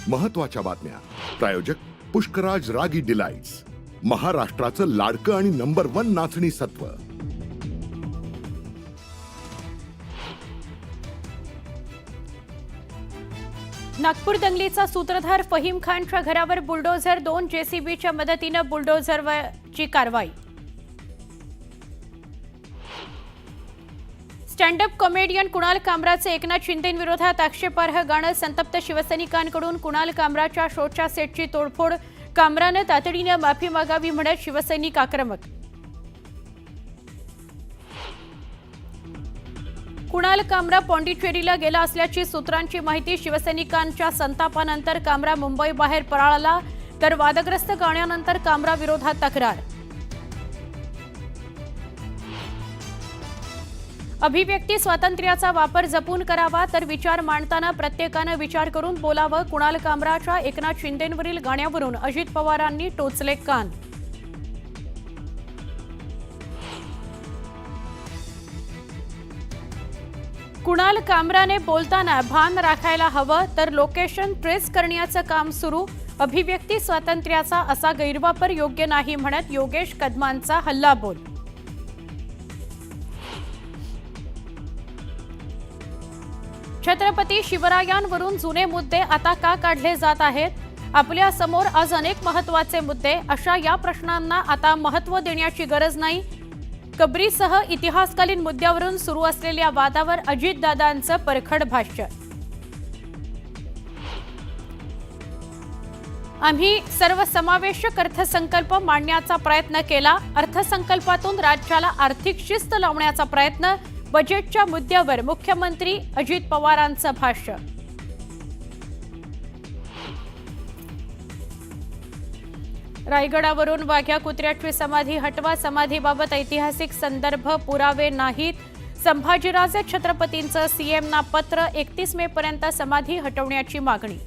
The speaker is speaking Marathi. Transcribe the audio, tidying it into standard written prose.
महत्त्वाच्या बातम्या. प्रायोजक पुष्कराज रागी डिलाइट्स, महाराष्ट्राचं लाडकं आणि नंबर 1 नाचणी सत्व. नागपूर दंगलीचा सूत्रधार फहीम खानच्या घरावर बुलडोझर, 2 जेसीबीच्या मदतीने बुलडोझरची कारवाई. स्टँडअप कॉमेडियन कुणाल कामराचे एकनाथ शिंदेंविरोधात आक्षेपार्ह गाणं. संतप्त शिवसैनिकांकडून कुणाल कामराच्या शोच्या सेटची तोडफोड. कामराने तातडीने माफी मागावी म्हणत शिवसैनिक आक्रमक. कुणाल कामरा पॉंडिचेरीला गेला असल्याची सूत्रांची माहिती. शिवसैनिकांच्या संतापानंतर कामरा मुंबई बाहेर पळाला, तर वादग्रस्त गाण्यानंतर कामरा विरोधात तक्रार. अभिव्यक्ती स्वातंत्र्याचा वापर जपून करावा, तर विचार मांडताना प्रत्येकाने विचार करून बोलावं. कुणाल कामराच्या एकनाथ शिंदेंवरील गाण्यावरून अजित पवारांनी टोचले कान. कुणाल कामराने बोलताना भान राखायला हवं, तर लोकेशन ट्रेस करण्याचं काम सुरू. अभिव्यक्ती स्वातंत्र्याचा असा गैरवापर योग्य नाही म्हणत योगेश कदमांचा हल्लाबोल. छत्रपती शिवरायांवरून जुने मुद्दे आता का काढले जात आहेत? आपल्या समोर आज अनेक महत्त्वाचे मुद्दे, अशा या प्रश्नांना आता महत्त्व देण्याची गरज नाही. कबरीसह इतिहासकालीन मुद्द्यावरून सुरू असलेल्या वादावर अजितदादांचं परखड भाष्य. आम्ही सर्वसमावेशक अर्थसंकल्प मांडण्याचा प्रयत्न केला. अर्थसंकल्पातून राज्याला आर्थिक शिस्त लावण्याचा प्रयत्न. बजेटच्या मुद्द्यावर मुख्यमंत्री अजित पवारांचं भाष्य. रायगडावरून वाघ्या कुत्र्याची समाधी हटवा. समाधीबाबत ऐतिहासिक संदर्भ पुरावे नाहीत. संभाजीराजे छत्रपतींचं सीएमना पत्र. 31 मे पर्यंत समाधी हटवण्याची मागणी.